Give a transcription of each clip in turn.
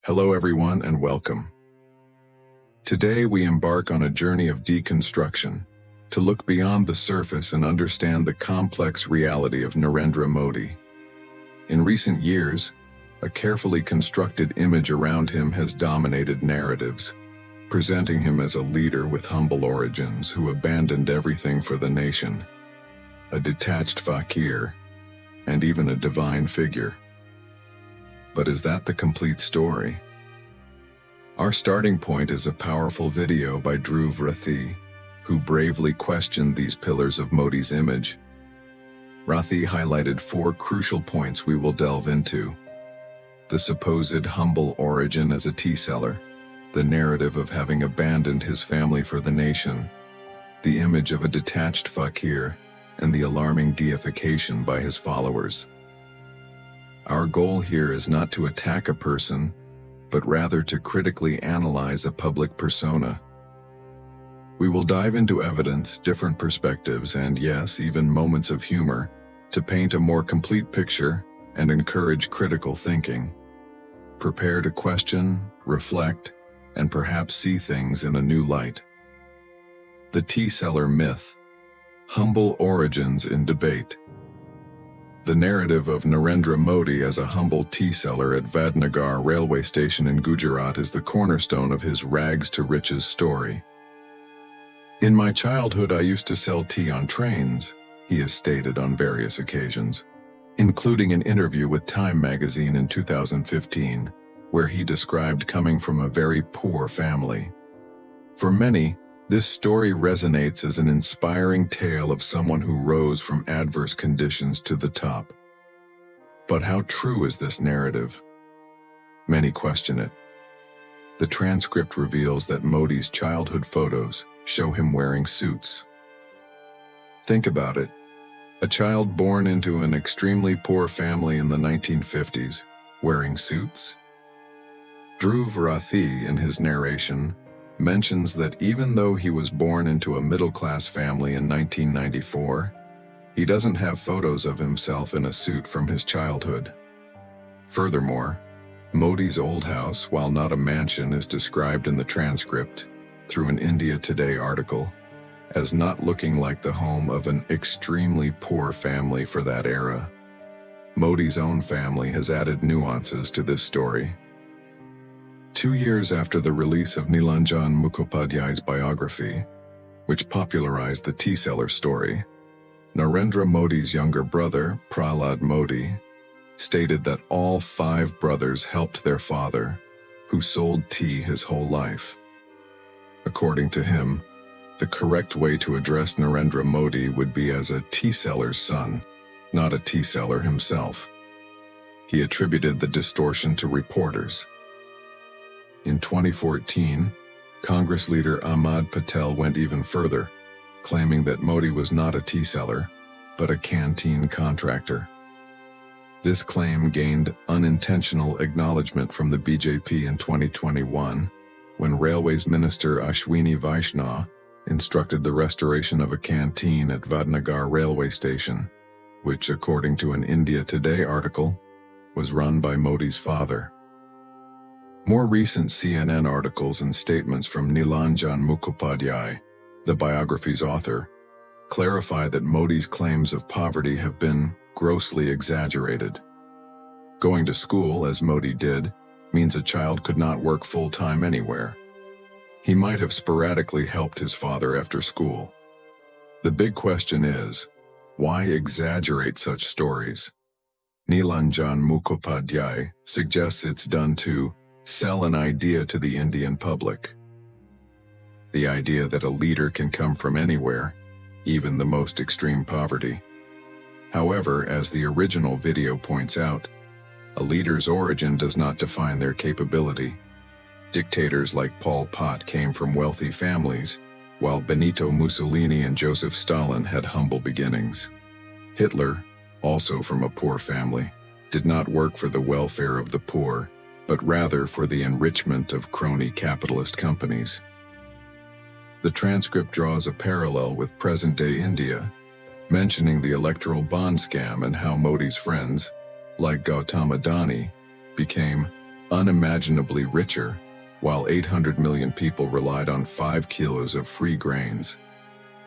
Hello everyone and welcome. Today we embark on a journey of deconstruction to look beyond the surface and understand the complex reality of Narendra Modi. In recent years, a carefully constructed image around him has dominated narratives, presenting him as a leader with humble origins who abandoned everything for the nation, a detached fakir, and even a divine figure. But is that the complete story? Our starting point is a powerful video by Dhruv Rathi, who bravely questioned these pillars of Modi's image. Rathi highlighted 4 crucial points we will delve into: the supposed humble origin as a tea seller, the narrative of having abandoned his family for the nation, the image of a detached fakir, and the alarming deification by his followers. Our goal here is not to attack a person, but rather to critically analyze a public persona. We will dive into evidence, different perspectives, and yes, even moments of humor, to paint a more complete picture and encourage critical thinking. Prepare to question, reflect, and perhaps see things in a new light. The tea seller myth. Humble origins in debate. The narrative of Narendra Modi as a humble tea seller at Vadnagar railway station in Gujarat is the cornerstone of his rags-to-riches story. "In my childhood I used to sell tea on trains," he has stated on various occasions, including an interview with Time magazine in 2015, where he described coming from a very poor family. For many, this story resonates as an inspiring tale of someone who rose from adverse conditions to the top. But how true is this narrative? Many question it. The transcript reveals that Modi's childhood photos show him wearing suits. Think about it. A child born into an extremely poor family in the 1950s, wearing suits? Dhruv Rathi, in his narration, mentions that even though he was born into a middle-class family in 1994, he doesn't have photos of himself in a suit from his childhood. Furthermore, Modi's old house, while not a mansion, is described in the transcript, through an India Today article, as not looking like the home of an extremely poor family for that era. Modi's own family has added nuances to this story. 2 years after the release of Nilanjan Mukhopadhyay's biography, which popularized the tea seller story, Narendra Modi's younger brother, Prahlad Modi, stated that all 5 brothers helped their father, who sold tea his whole life. According to him, the correct way to address Narendra Modi would be as a tea seller's son, not a tea seller himself. He attributed the distortion to reporters. In 2014, Congress leader Ahmad Patel went even further, claiming that Modi was not a tea seller, but a canteen contractor. This claim gained unintentional acknowledgement from the BJP in 2021, when Railways Minister Ashwini Vaishnaw instructed the restoration of a canteen at Vadnagar railway station, which, according to an India Today article, was run by Modi's father. More recent CNN articles and statements from Nilanjan Mukhopadhyay, the biography's author, clarify that Modi's claims of poverty have been grossly exaggerated. Going to school, as Modi did, means a child could not work full-time anywhere. He might have sporadically helped his father after school. The big question is, why exaggerate such stories? Nilanjan Mukhopadhyay suggests it's done to sell an idea to the Indian public. The idea that a leader can come from anywhere, even the most extreme poverty. However, as the original video points out, a leader's origin does not define their capability. Dictators like Pol Pot came from wealthy families, while Benito Mussolini and Joseph Stalin had humble beginnings. Hitler, also from a poor family, did not work for the welfare of the poor, but rather for the enrichment of crony capitalist companies. The transcript draws a parallel with present-day India, mentioning the electoral bond scam and how Modi's friends, like Gautam Adani, became unimaginably richer, while 800 million people relied on 5 kilos of free grains.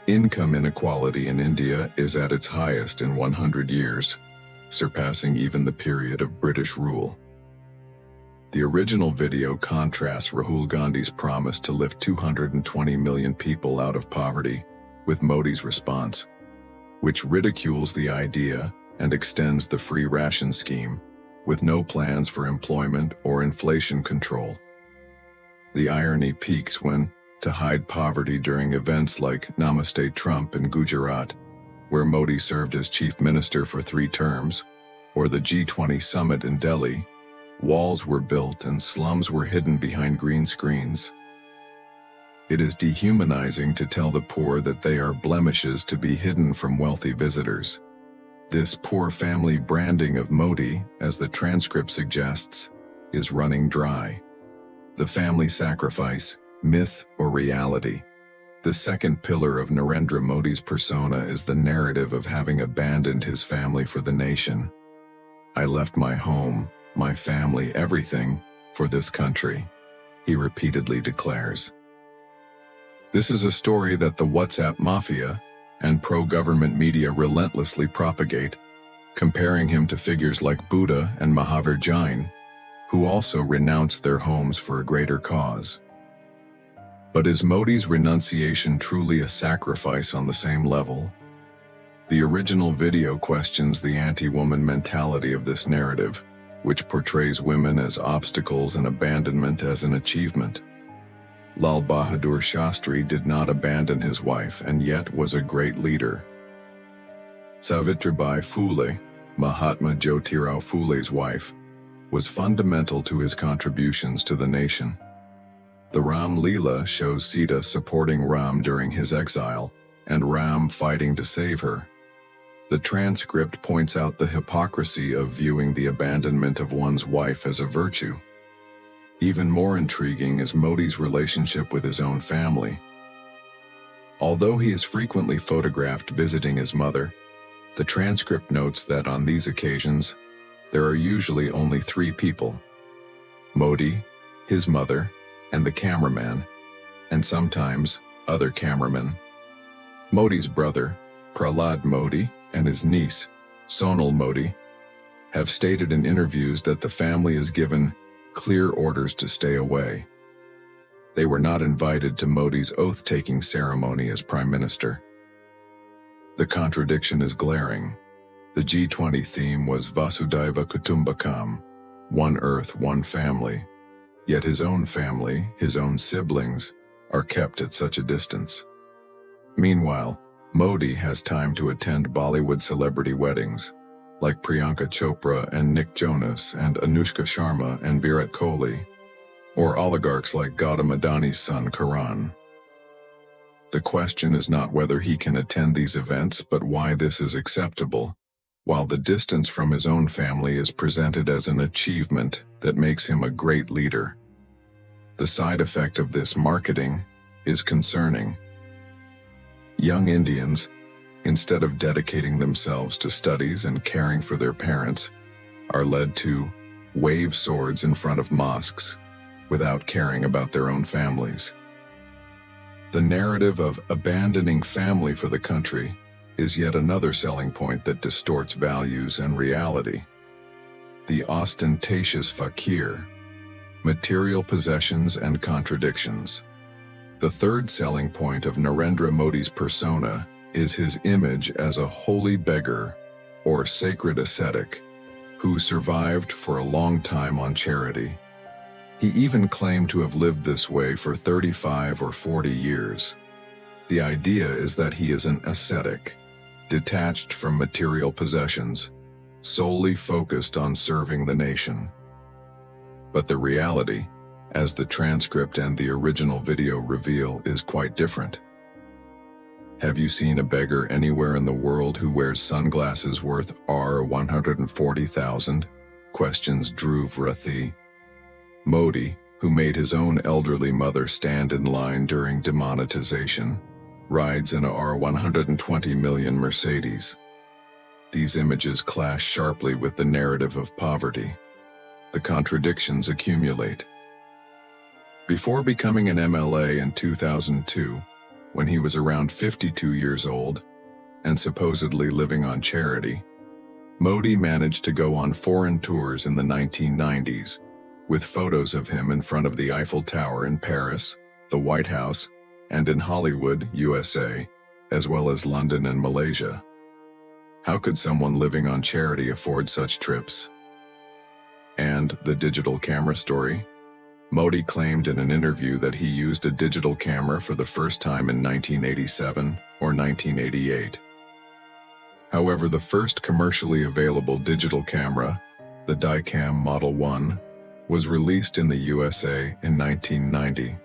Income inequality in India is at its highest in 100 years, surpassing even the period of British rule. The original video contrasts Rahul Gandhi's promise to lift 220 million people out of poverty with Modi's response, which ridicules the idea and extends the free ration scheme, with no plans for employment or inflation control. The irony peaks when, to hide poverty during events like Namaste Trump in Gujarat, where Modi served as chief minister for 3 terms, or the G20 summit in Delhi, walls were built and slums were hidden behind green screens. It is dehumanizing to tell the poor that they are blemishes to be hidden from wealthy visitors. This poor family branding of Modi, as the transcript suggests, is running dry. The family sacrifice, myth or reality. The second pillar of Narendra Modi's persona is the narrative of having abandoned his family for the nation. "I left my home, my family, everything, for this country," he repeatedly declares. This is a story that the WhatsApp mafia and pro-government media relentlessly propagate, comparing him to figures like Buddha and Mahavir Jain, who also renounced their homes for a greater cause. But is Modi's renunciation truly a sacrifice on the same level? The original video questions the anti-woman mentality of this narrative, which portrays women as obstacles and abandonment as an achievement. Lal Bahadur Shastri did not abandon his wife and yet was a great leader. Savitribai Phule, Mahatma Jyotirao Phule's wife, was fundamental to his contributions to the nation. The Ram Leela shows Sita supporting Ram during his exile, and Ram fighting to save her. The transcript points out the hypocrisy of viewing the abandonment of one's wife as a virtue. Even more intriguing is Modi's relationship with his own family. Although he is frequently photographed visiting his mother, the transcript notes that on these occasions, there are usually only 3 people: Modi, his mother, and the cameraman, and sometimes other cameramen. Modi's brother, Prahlad Modi, and his niece, Sonal Modi, have stated in interviews that the family is given clear orders to stay away. They were not invited to Modi's oath-taking ceremony as Prime Minister. The contradiction is glaring. The G20 theme was Vasudhaiva Kutumbakam, one earth, one family, yet his own family, his own siblings, are kept at such a distance. Meanwhile, Modi has time to attend Bollywood celebrity weddings, like Priyanka Chopra and Nick Jonas and Anushka Sharma and Virat Kohli, or oligarchs like Gautam Adani's son Karan. The question is not whether he can attend these events, but why this is acceptable, while the distance from his own family is presented as an achievement that makes him a great leader. The side effect of this marketing is concerning. Young Indians, instead of dedicating themselves to studies and caring for their parents, are led to wave swords in front of mosques without caring about their own families. The narrative of abandoning family for the country is yet another selling point that distorts values and reality. The ostentatious fakir, material possessions and contradictions. The third selling point of Narendra Modi's persona is his image as a holy beggar or sacred ascetic who survived for a long time on charity. He even claimed to have lived this way for 35 or 40 years. The idea is that he is an ascetic, detached from material possessions, solely focused on serving the nation. But the reality, as the transcript and the original video reveal, is quite different. Have you seen a beggar anywhere in the world who wears sunglasses worth $140,000? Questions Dhruv Rathi. Modi, who made his own elderly mother stand in line during demonetization, rides in a R120 million Mercedes. These images clash sharply with the narrative of poverty. the contradictions accumulate. Before becoming an MLA in 2002, when he was around 52 years old and supposedly living on charity, Modi managed to go on foreign tours in the 1990s, with photos of him in front of the Eiffel Tower in Paris, the White House, and in Hollywood, USA, as well as London and Malaysia. How could someone living on charity afford such trips? And the digital camera story? Modi claimed in an interview that he used a digital camera for the first time in 1987 or 1988. However, the first commercially available digital camera, the Dicam Model 1, was released in the USA in 1990.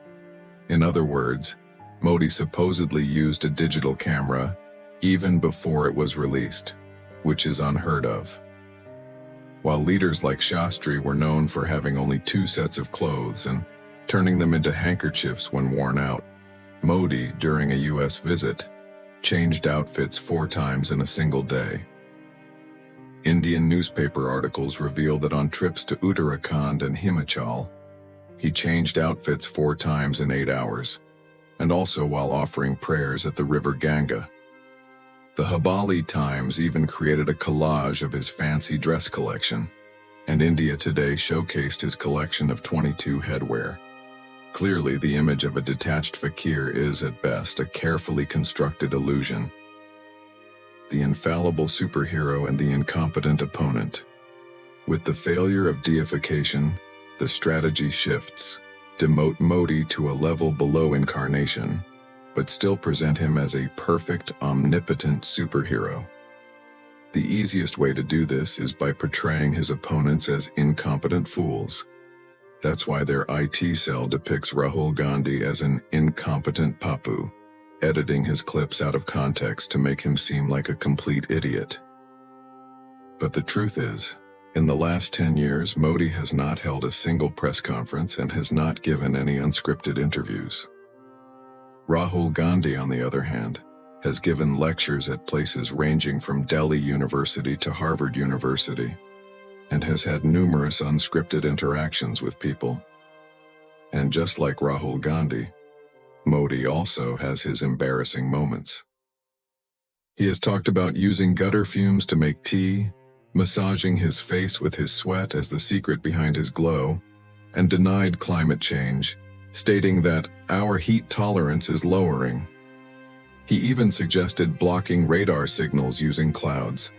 In other words, Modi supposedly used a digital camera even before it was released, which is unheard of. While leaders like Shastri were known for having only 2 sets of clothes and turning them into handkerchiefs when worn out, Modi, during a US visit, changed outfits 4 times in a single day. Indian newspaper articles reveal that on trips to Uttarakhand and Himachal, he changed outfits 4 times in 8 hours, and also while offering prayers at the river Ganga. The Habali Times even created a collage of his fancy dress collection, and India Today showcased his collection of 22 headwear. Clearly, the image of a detached fakir is, at best, a carefully constructed illusion. The infallible superhero and the incompetent opponent. With the failure of deification, the strategy shifts. Demote Modi to a level below incarnation, but still present him as a perfect, omnipotent superhero. The easiest way to do this is by portraying his opponents as incompetent fools. That's why their IT cell depicts Rahul Gandhi as an incompetent papu, editing his clips out of context to make him seem like a complete idiot. But the truth is, in the last 10 years, Modi has not held a single press conference and has not given any unscripted interviews. Rahul Gandhi, on the other hand, has given lectures at places ranging from Delhi University to Harvard University, and has had numerous unscripted interactions with people. And just like Rahul Gandhi, Modi also has his embarrassing moments. He has talked about using gutter fumes to make tea, massaging his face with his sweat as the secret behind his glow, and denied climate change, stating that our heat tolerance is lowering. He even suggested blocking radar signals using clouds.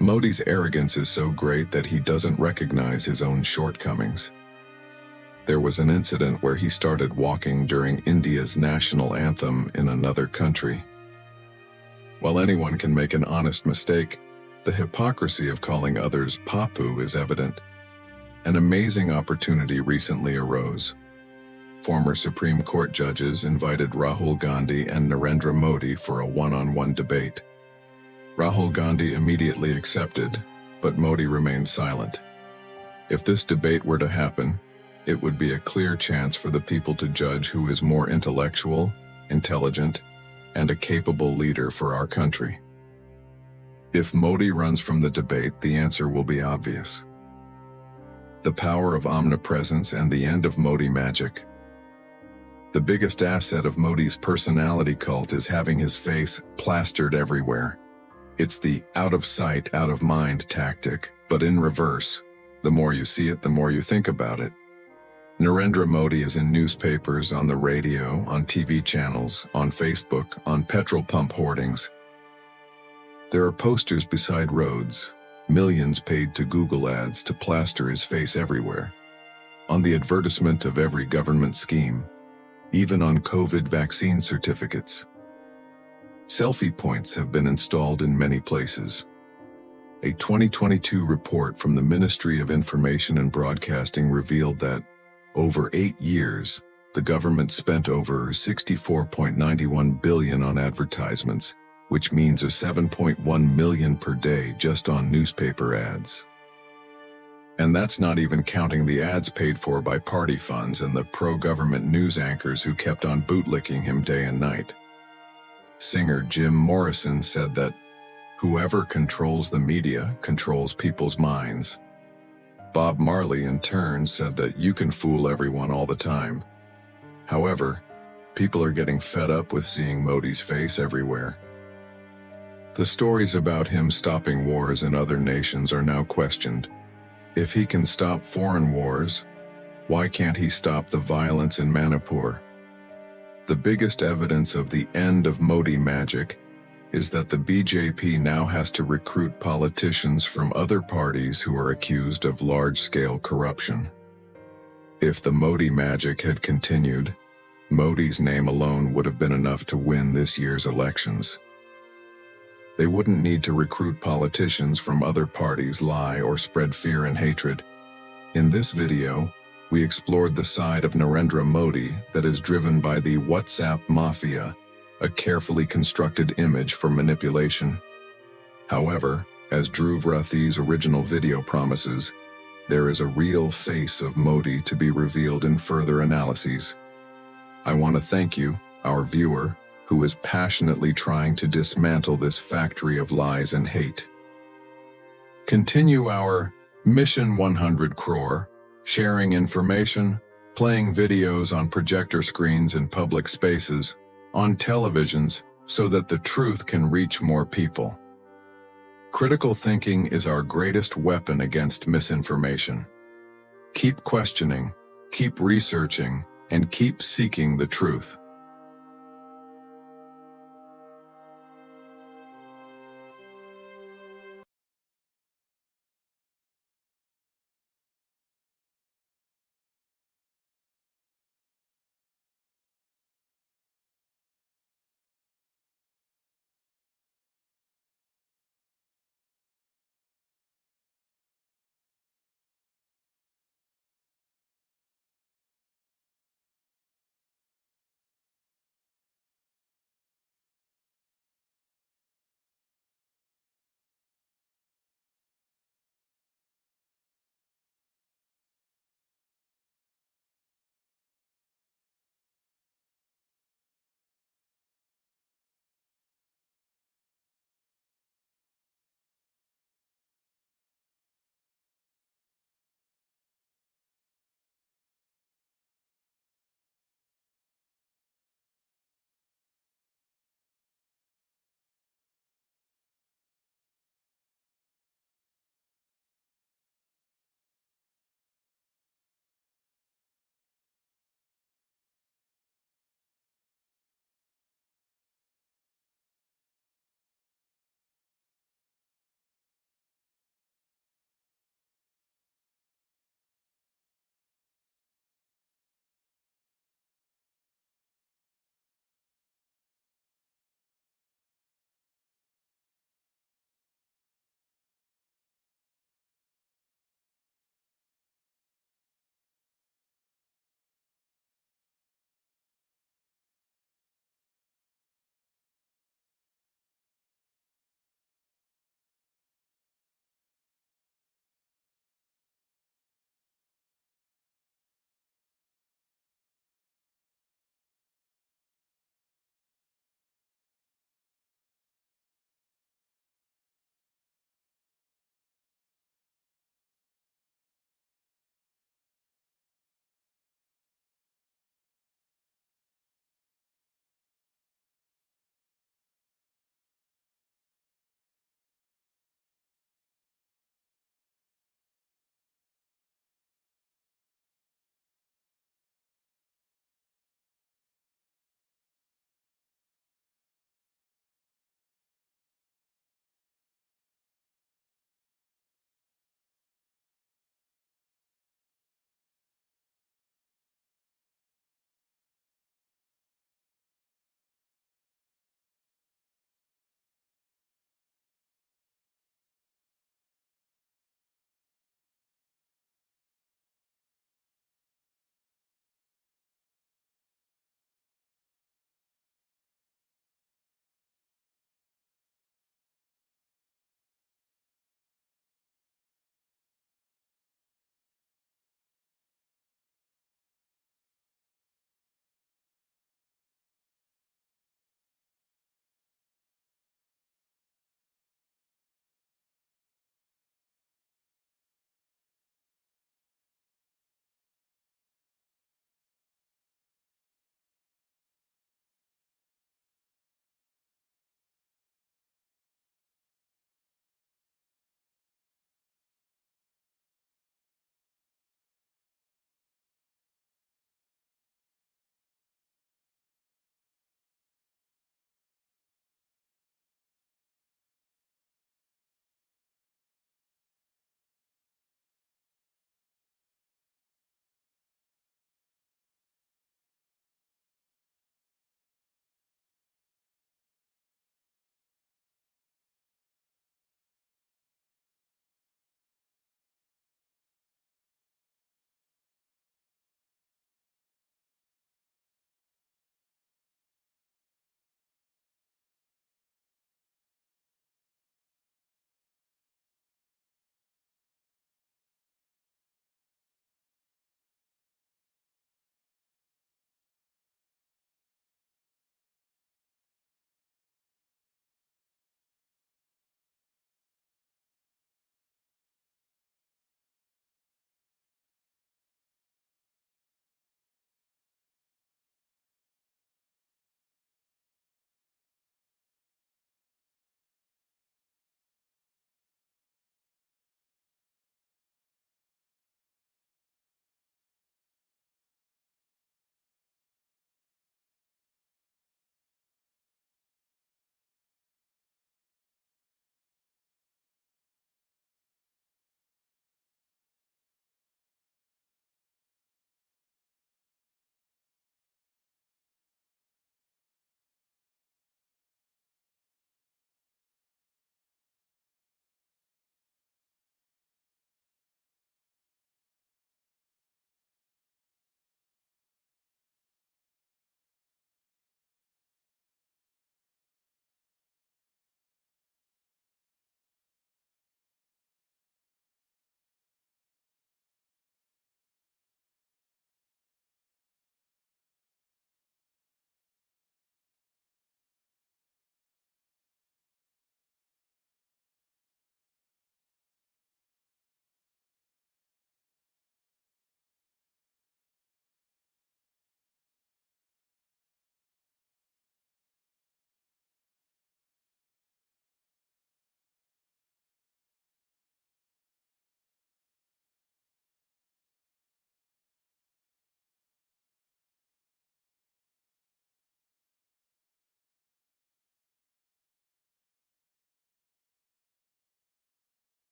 Modi's arrogance is so great that he doesn't recognize his own shortcomings. There was an incident where he started walking during India's national anthem in another country. While anyone can make an honest mistake, the hypocrisy of calling others papu is evident. An amazing opportunity recently arose. Former Supreme Court judges invited Rahul Gandhi and Narendra Modi for a one-on-one debate. Rahul Gandhi immediately accepted, but Modi remained silent. If this debate were to happen, it would be a clear chance for the people to judge who is more intellectual, intelligent, and a capable leader for our country. If Modi runs from the debate, the answer will be obvious. The power of omnipresence and the end of Modi magic. The biggest asset of Modi's personality cult is having his face plastered everywhere. It's the out of sight, out of mind tactic, but in reverse. The more you see it, the more you think about it. Narendra Modi is in newspapers, on the radio, on TV channels, on Facebook, on petrol pump hoardings. There are posters beside roads, millions paid to Google ads to plaster his face everywhere. On the advertisement of every government scheme, even on COVID vaccine certificates. Selfie points have been installed in many places. A 2022 report from the Ministry of Information and Broadcasting revealed that, over 8 years, the government spent over 64.91 billion on advertisements, which means a 7.1 million per day just on newspaper ads. And that's not even counting the ads paid for by party funds and the pro-government news anchors who kept on bootlicking him day and night. Singer Jim Morrison said that, "Whoever controls the media controls people's minds." Bob Marley in turn said that you can fool everyone all the time. However, people are getting fed up with seeing Modi's face everywhere. The stories about him stopping wars in other nations are now questioned. If he can stop foreign wars, why can't he stop the violence in Manipur? The biggest evidence of the end of Modi magic is that the BJP now has to recruit politicians from other parties who are accused of large-scale corruption. If the Modi magic had continued, Modi's name alone would have been enough to win this year's elections. They wouldn't need to recruit politicians from other parties, lie, or spread fear and hatred. In this video, we explored the side of Narendra Modi that is driven by the WhatsApp mafia, a carefully constructed image for manipulation. However, as Dhruv Rathi's original video promises, there is a real face of Modi to be revealed in further analyses. I want to thank you, our viewer, who is passionately trying to dismantle this factory of lies and hate. Continue our Mission 100 Crore, sharing information, playing videos on projector screens in public spaces, on televisions, so that the truth can reach more people. Critical thinking is our greatest weapon against misinformation. Keep questioning, keep researching, and keep seeking the truth.